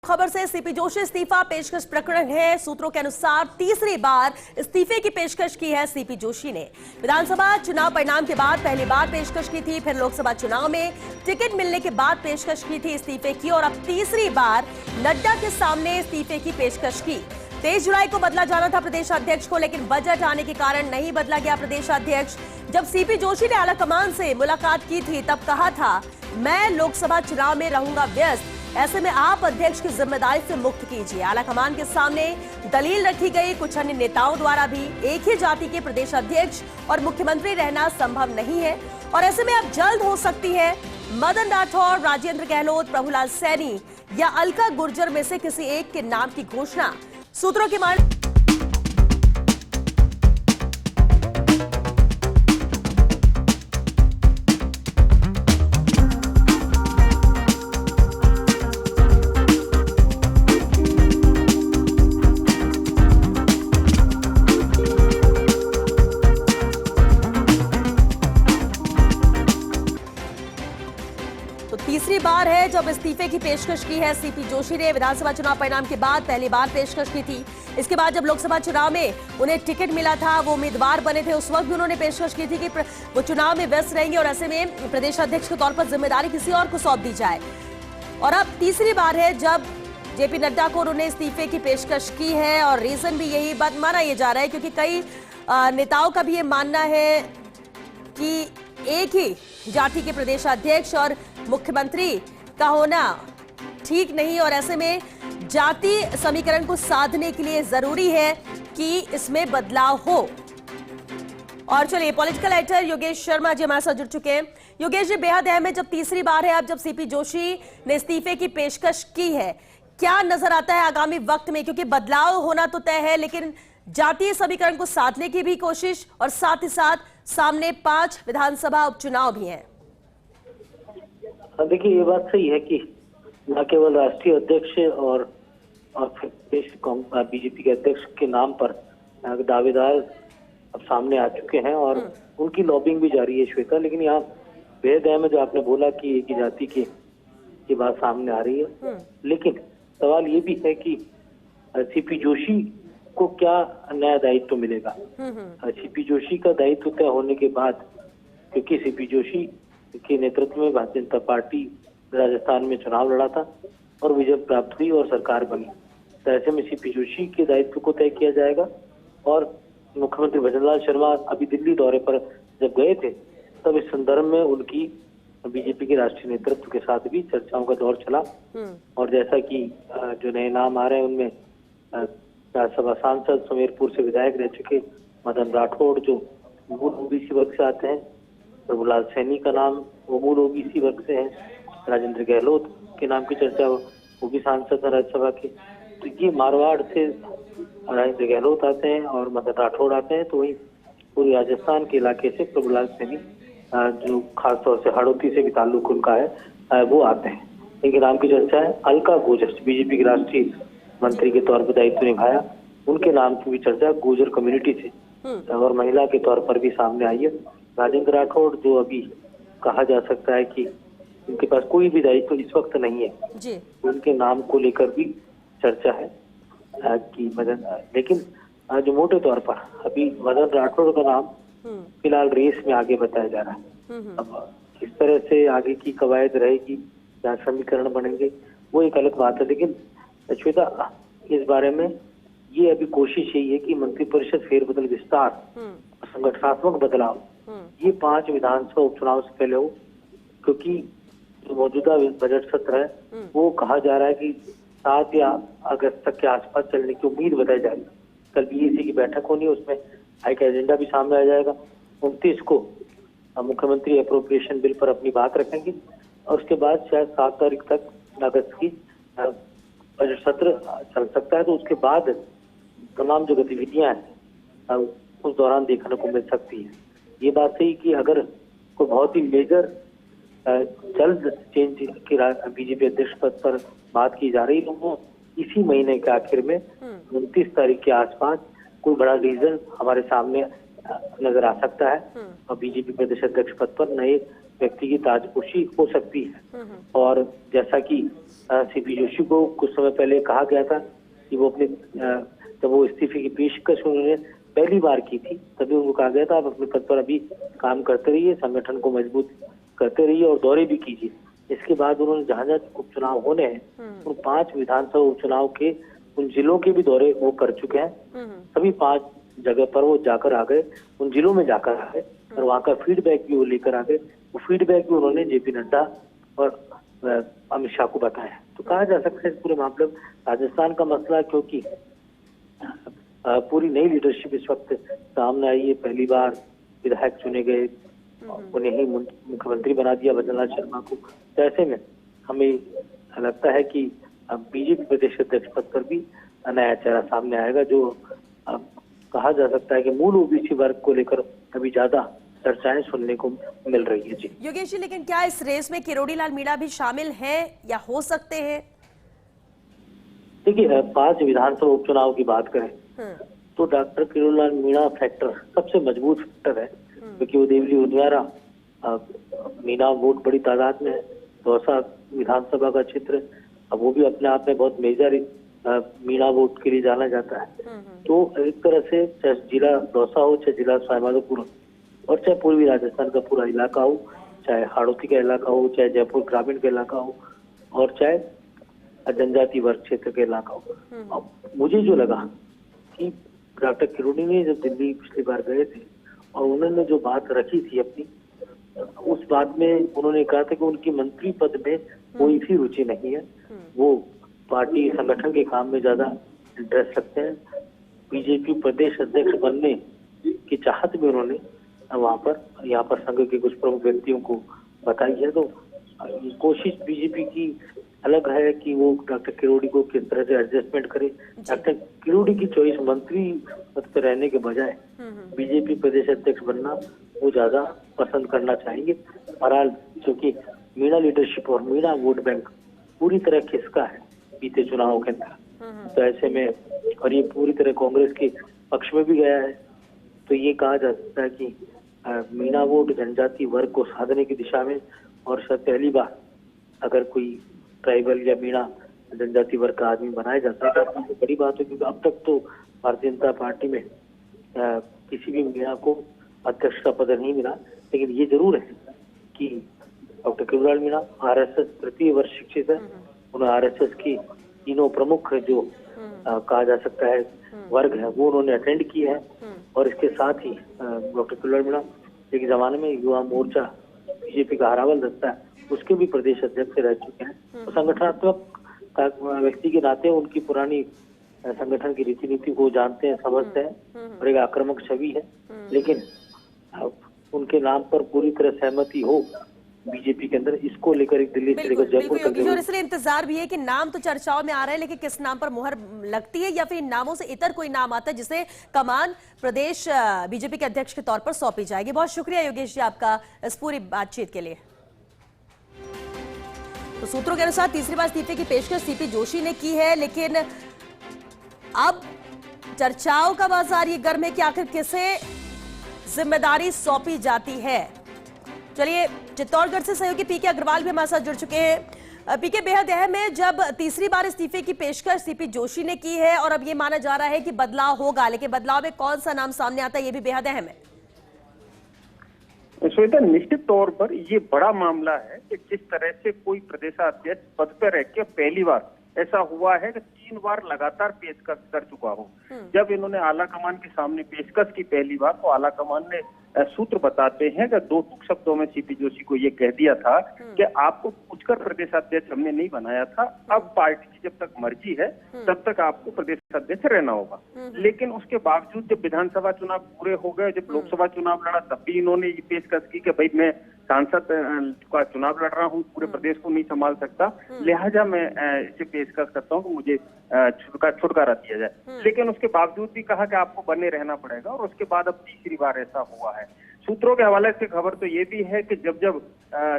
खबर से सीपी जोशी इस्तीफा पेशकश प्रकरण है। सूत्रों के अनुसार तीसरी बार इस्तीफे की पेशकश की है सीपी जोशी ने। विधानसभा चुनाव परिणाम के बाद पहली बार पेशकश की थी, फिर लोकसभा चुनाव में टिकट मिलने के बाद पेशकश की थी इस्तीफे की, और अब तीसरी बार नड्डा के सामने इस्तीफे की पेशकश की। 23 जुलाई को बदला जाना था प्रदेशाध्यक्ष को, लेकिन बजट आने के कारण नहीं बदला गया प्रदेशाध्यक्ष। जब सीपी जोशी ने आलाकमान से मुलाकात की थी तब कहा था, मैं लोकसभा चुनाव में रहूंगा व्यस्त, ऐसे में आप अध्यक्ष की जिम्मेदारी से मुक्त कीजिए। आलाकमान के सामने दलील रखी गई। कुछ अन्य नेताओं द्वारा भी एक ही जाति के प्रदेश अध्यक्ष और मुख्यमंत्री रहना संभव नहीं है, और ऐसे में अब जल्द हो सकती है मदन राठौर, राजेंद्र गहलोत, प्रभुलाल सैनी या अलका गुर्जर में से किसी एक के नाम की घोषणा। सूत्रों की माने तो तीसरी बार है जब इस्तीफे की पेशकश की है सीपी जोशी ने। विधानसभा चुनाव परिणाम के बाद पहली बार पेशकश की थी। इसके बाद जब लोकसभा चुनाव में उन्हें टिकट मिला था, वो उम्मीदवार बने थे, उस वक्त भी उन्होंने पेशकश की थी कि वो चुनाव में व्यस्त रहेंगे और ऐसे में प्रदेश अध्यक्ष के तौर पर जिम्मेदारी किसी और को सौंप दी जाए। और अब तीसरी बार है जब जेपी नड्डा को उन्होंने इस्तीफे की पेशकश की है, और रीजन भी यही बात माना यह जा रहा है क्योंकि कई नेताओं का भी ये मानना है कि एक ही जाति के प्रदेशाध्यक्ष और मुख्यमंत्री का होना ठीक नहीं, और ऐसे में जाति समीकरण को साधने के लिए जरूरी है कि इसमें बदलाव हो। और चलिए, पॉलिटिकल एडिटर योगेश शर्मा जी हमारे साथ जुड़ चुके हैं। योगेश जी, बेहद अहम है, जब तीसरी बार है अब जब सीपी जोशी ने इस्तीफे की पेशकश की है, क्या नजर आता है आगामी वक्त में? क्योंकि बदलाव होना तो तय है, लेकिन जातीय समीकरण को साधने की भी कोशिश, और साथ ही साथ सामने 5 विधानसभा उपचुनाव भी हैं। देखिए, ये बात सही है कि न केवल राष्ट्रीय अध्यक्ष और प्रदेश बीजेपी के अध्यक्ष के नाम पर दावेदार अब सामने आ चुके हैं और उनकी लॉबिंग भी जारी है श्वेता, लेकिन यहाँ बेहद अहम है जो आपने बोला कि एक ही जाति की बात सामने आ रही है। लेकिन सवाल ये भी है कि सीपी जोशी को क्या नया दायित्व मिलेगा। सीपी जोशी का दायित्व तय होने के बाद, क्योंकि सीपी जोशी के नेतृत्व में भारतीय जनता पार्टी राजस्थान में चुनाव लड़ा था और विजय प्राप्त हुई और सरकार बनी, तो ऐसे में सीपी जोशी के दायित्व को तय किया जाएगा। और मुख्यमंत्री भजनलाल शर्मा अभी दिल्ली दौरे पर जब गए थे तब इस संदर्भ में उनकी बीजेपी के राष्ट्रीय नेतृत्व के साथ भी चर्चाओं का दौर चला, और जैसा कि जो नए नाम आ रहे हैं उनमें राज्यसभा सांसद, सुमेरपुर से विधायक रह चुके मदन राठौड़ जो मूल ओबीसी वर्ग से आते हैं, प्रभुलाल सैनी का नाम वो मूल ओबीसी वर्ग से है, राजेंद्र गहलोत के नाम की चर्चा वो भी सांसद है राज्यसभा के। तो ये मारवाड़ से राजेंद्र गहलोत आते हैं और मदन राठौड़ आते हैं, तो वही पूरे राजस्थान के इलाके से प्रभुलाल सैनी जो खासतौर से हड़ौती से भी ताल्लुक उनका है वो आते हैं। इनके नाम की चर्चा है। अलका गुर्जर बीजेपी के राष्ट्रीय मंत्री के तौर पर दायित्व निभाया, उनके नाम की भी चर्चा गुर्जर कम्युनिटी से और महिला के तौर पर भी सामने आई है। राजेंद्र राठौड़ जो अभी कहा जा सकता है कि उनके पास कोई भी दायित्व इस वक्त नहीं है जी। उनके नाम को लेकर भी चर्चा है कि मदन, लेकिन जो मोटे तौर पर अभी मदन राठौड़ का नाम फिलहाल रेस में आगे बताया जा रहा है। अब किस तरह से आगे की कवायद रहेगी, क्या समीकरण बनेंगे, वो एक अलग बात है। लेकिन श्वेता, इस बारे में ये अभी कोशिश यही है कि मंत्रिपरिषद फेरबदल, विस्तार, संगठनात्मक बदलाव ये 5 विधानसभा उपचुनाव से पहले हो, क्योंकि जो मौजूदा बजट सत्र है वो कहा जा रहा है कि 7 या अगस्त तक के आसपास चलने की उम्मीद बताई जा रही है। कल बीएसी की बैठक होनी है, उसमें एक एजेंडा भी सामने आ जाएगा। 29 को मुख्यमंत्री अप्रोप्रिएशन बिल पर अपनी बात रखेंगे और उसके बाद शायद 7 तारीख तक अगस्त की बजट सत्र चल सकता है। तो उसके बाद तमाम जो गतिविधियां हैं उस दौरान देखने को मिल सकती है। ये बात सही कि अगर कोई बहुत ही मेजर जल्द चेंज की बीजेपी अध्यक्ष पद पर बात की जा रही है, तो वो इसी महीने के आखिर में 29 तारीख के आसपास कोई बड़ा रीजन हमारे सामने नजर आ सकता है और बीजेपी प्रदेश अध्यक्ष पद पर नए व्यक्ति की ताजपोशी हो सकती है। और जैसा कि सीपी जोशी को कुछ समय पहले कहा गया था कि वो अपने जब वो इस्तीफे की पेशकश उन्होंने पहली बार की थी, तभी उनको कहा गया था आप अपने पद पर अभी काम करते रहिए, संगठन को मजबूत करते रहिए और दौरे भी कीजिए। इसके बाद उन्होंने जहां जहां उपचुनाव होने हैं उन 5 विधानसभा उपचुनाव के उन जिलों के भी दौरे वो कर चुके हैं। सभी 5 जगह पर वो जाकर आ गए, उन जिलों में जाकर आ गए और वहां का फीडबैक भी वो लेकर आ गए। वो फीडबैक भी उन्होंने जेपी नड्डा और अमित शाह को बताया। तो कहा जा सकता है इस पूरे मामले में राजस्थान का मसला, क्योंकि पूरी नई लीडरशिप इस वक्त सामने आई है। पहली बार विधायक चुने गए, उन्हें ही मुख्यमंत्री बना दिया भजनलाल शर्मा को। तो ऐसे में हमें लगता है कि अब बीजेपी प्रदेश अध्यक्ष पद पर भी नया चेहरा सामने आएगा, जो कहा जा सकता है कि मूल ओबीसी वर्ग को लेकर अभी ज्यादा चर्चाएं सुनने को मिल रही है। जी योगेश जी, लेकिन क्या इस रेस में किरोड़ी लाल मीणा भी शामिल हैं या हो सकते हैं? देखिए, 5 विधानसभा उपचुनाव की बात करें तो डॉक्टर किरोड़ी लाल मीणा फैक्टर सबसे मजबूत फैक्टर है, क्योंकि वो देवली उदियारा मीणा वोट बड़ी तादाद में है। दौसा विधानसभा का क्षेत्र, अब वो भी अपने आप में बहुत मेजर मीणा वोट के लिए जाना जाता है। तो एक तरह से चाहे जिला दौसा हो, चाहे जिला सवाईमाधोपुर और चाहे पूर्वी राजस्थान का पूरा इलाका हो, चाहे हाड़ौती का इलाका हो, चाहे जयपुर ग्रामीण का इलाका हो और चाहे जनजाति वर्ग क्षेत्र का इलाका हो। अब मुझे जो लगा कि डॉक्टर किरोड़ी ने जब दिल्ली पिछली बार गए थे और उन्होंने जो बात रखी थी अपनी, उस बात में उन्होंने कहा था कि उनकी मंत्री पद में कोई भी रुचि नहीं है, वो पार्टी संगठन के काम में ज्यादा इंटरेस्ट रखते हैं। बीजेपी प्रदेश अध्यक्ष बनने की चाहत भी उन्होंने यहाँ पर संघ के कुछ प्रमुख व्यक्तियों को बताई है। तो कोशिश बीजेपी की अलग है कि वो डॉक्टर किरोड़ी को किस तरह से एडजस्टमेंट करे। डॉक्टर किरोड़ी की चॉइस मंत्री पद पर रहने के बजाय बीजेपी प्रदेश अध्यक्ष बनना वो ज्यादा पसंद करना चाहेंगे। बहरहाल क्योंकि मीणा लीडरशिप और मीणा वोट बैंक पूरी तरह खिसका है बीते चुनावों के अंदर, तो ऐसे में और ये पूरी तरह कांग्रेस के पक्ष में भी गया है, तो ये कहा जा सकता है कि मीणा वोट जनजाति वर्ग को साधने की दिशा में और शायद पहली बार अगर कोई ट्राइबल या मीणा जनजाति वर्ग का आदमी बनाया जाता है तो बड़ी बात है, क्योंकि अब तक तो भारतीय जनता पार्टी में किसी भी मीणा को अध्यक्ष का पद नहीं मिला। लेकिन ये जरूर है कि डॉक्टर किरोड़ी लाल मीणा आरएसएस तृतीय वर्ष शिक्षित है, उन्हें आरएसएस की तीनों प्रमुख जो कहा जा सकता है वर्ग है वो उन्होंने अटेंड किया है। और इसके साथ ही डॉक्टर किरोड़ी लाल मीणा एक जमाने में युवा मोर्चा बीजेपी का हरावल दस्ता है उसके भी प्रदेश अध्यक्ष रह चुके हैं। तो संगठनात्मक व्यक्ति के नाते उनकी पुरानी संगठन की रीति नीति को जानते हैं, समझते हैं और एक आक्रामक छवि है। लेकिन उनके नाम पर पूरी तरह सहमति हो बीजेपी के अंदर, इसको लेकर एक दिल्ली से लेकर जयपुर तक और इसलिए इंतजार भी है कि नाम तो चर्चाओं में आ रहा है, लेकिन किस नाम पर मुहर लगती है या फिर इन नामों से इतर कोई नाम आता है जिसे कमान प्रदेश बीजेपी के अध्यक्ष के तौर पर सौंपी जाएगी। बहुत शुक्रिया योगेश जी आपका इस पूरी बातचीत के लिए। तो सूत्रों के अनुसार तीसरी बार इस्तीफे की पेशकश सीपी जोशी ने की है, लेकिन अब चर्चाओं का बाजार ये गर्म है कि आखिर किसे जिम्मेदारी सौंपी जाती है। चलिए, चित्तौड़गढ़ से सहयोगी पीके अग्रवाल भी हमारे साथ जुड़ चुके हैं। पीके, बेहद अहम है जब तीसरी बार इस्तीफे की पेशकश सीपी जोशी ने की है और अब ये माना जा रहा है कि बदलाव होगा, लेकिन बदलाव में कौन सा नाम सामने आता है ये भी बेहद अहम है। श्वेता, निश्चित तौर पर ये बड़ा मामला है कि जिस तरह से कोई प्रदेशाध्यक्ष पद पर रह के पहली बार ऐसा हुआ है कि 3 बार लगातार पेशकश कर चुका हो। जब इन्होंने आला कमान के सामने पेशकश की पहली बार, तो आला कमान ने सूत्र बताते हैं कि 2 टूक शब्दों में सीपी जोशी को ये कह दिया था कि आपको पूछकर प्रदेशाध्यक्ष हमने नहीं बनाया था, अब पार्टी की जब तक मर्जी है तब तक आपको प्रदेशाध्यक्ष रहना होगा। लेकिन उसके बावजूद जब विधानसभा चुनाव पूरे हो गए, जब लोकसभा चुनाव लड़ा, तब भी इन्होंने ये पेशकश की कि भाई मैं सांसद का चुनाव लड़ रहा हूँ, पूरे प्रदेश को नहीं संभाल सकता, लिहाजा मैं इसे पेशकश करता हूँ कि मुझे छुटकारा दिया जाए। लेकिन उसके बावजूद भी कहा कि आपको बने रहना पड़ेगा और उसके बाद अब तीसरी बार ऐसा हुआ है। सूत्रों के हवाले से खबर तो ये भी है कि जब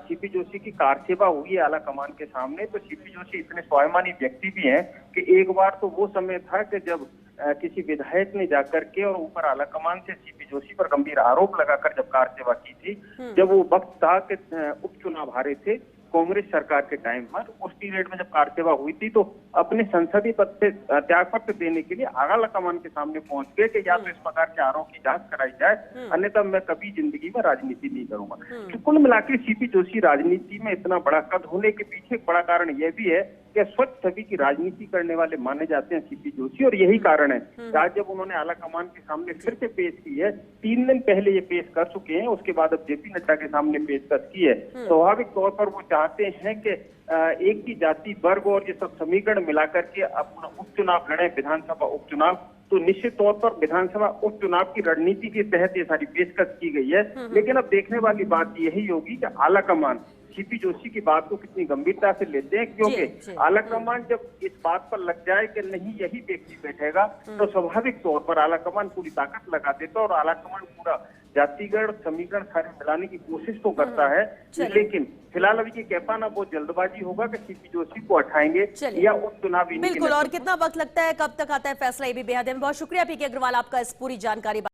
सीपी जोशी की कारसेवा हुई है आला कमान के सामने, तो सीपी जोशी इतने स्वाभिमानी व्यक्ति भी हैं कि एक बार तो वो समय था कि जब किसी विधायक ने जाकर के और ऊपर आलाकमान से सीपी जोशी पर गंभीर आरोप लगाकर जब कार सेवा की थी, जब वो वक्त था कि उपचुनाव हारे थे कांग्रेस सरकार के टाइम पर, उस पीरियड में जब कार सेवा हुई थी तो अपने संसदीय पद से त्यागपत्र देने के लिए आलाकमान के सामने पहुंच गए कि या तो इस प्रकार के आरोप की जांच कराई जाए, अन्यथा मैं कभी जिंदगी में राजनीति नहीं करूंगा। तो कुल मिलाकर सीपी जोशी राजनीति में इतना बड़ा कद होने के पीछे एक बड़ा कारण यह भी है कि स्वच्छ छवि की राजनीति करने वाले माने जाते हैं सीपी जोशी, और यही कारण है कि आज जब उन्होंने आलाकमान के सामने फिर से पेश की है, 3 दिन पहले ये पेश कर चुके हैं, उसके बाद अब जेपी नड्डा के सामने पेशकश की है, स्वाभाविक तौर पर वो चाहते हैं कि एक ही जाति वर्ग और ये सब समीकरण मिलाकर के अपना उपचुनाव लड़े, विधानसभा उपचुनाव। तो निश्चित तौर पर विधानसभा उपचुनाव की रणनीति के तहत ये सारी पेशकश की गई है, लेकिन अब देखने वाली बात यही होगी कि आलाकमान सीपी जोशी की बात को कितनी गंभीरता से लेते हैं, क्योंकि आलाकमान जब इस बात पर लग जाए कि नहीं यही व्यक्ति बैठेगा तो स्वाभाविक तौर पर आलाकमान पूरी ताकत लगा देता है और आलाकमान पूरा जातिगढ़ समीकरण सारे मिलाने की कोशिश तो करता है, लेकिन फिलहाल अभी ये कह पाना बहुत जल्दबाजी होगा कि सीपी जोशी को हटाएंगे या उपचुनावी। बिल्कुल, और कितना वक्त लगता है, कब तक आता है फैसला, ये भी बेहद है। बहुत शुक्रिया पीके अग्रवाल आपका इस पूरी जानकारी।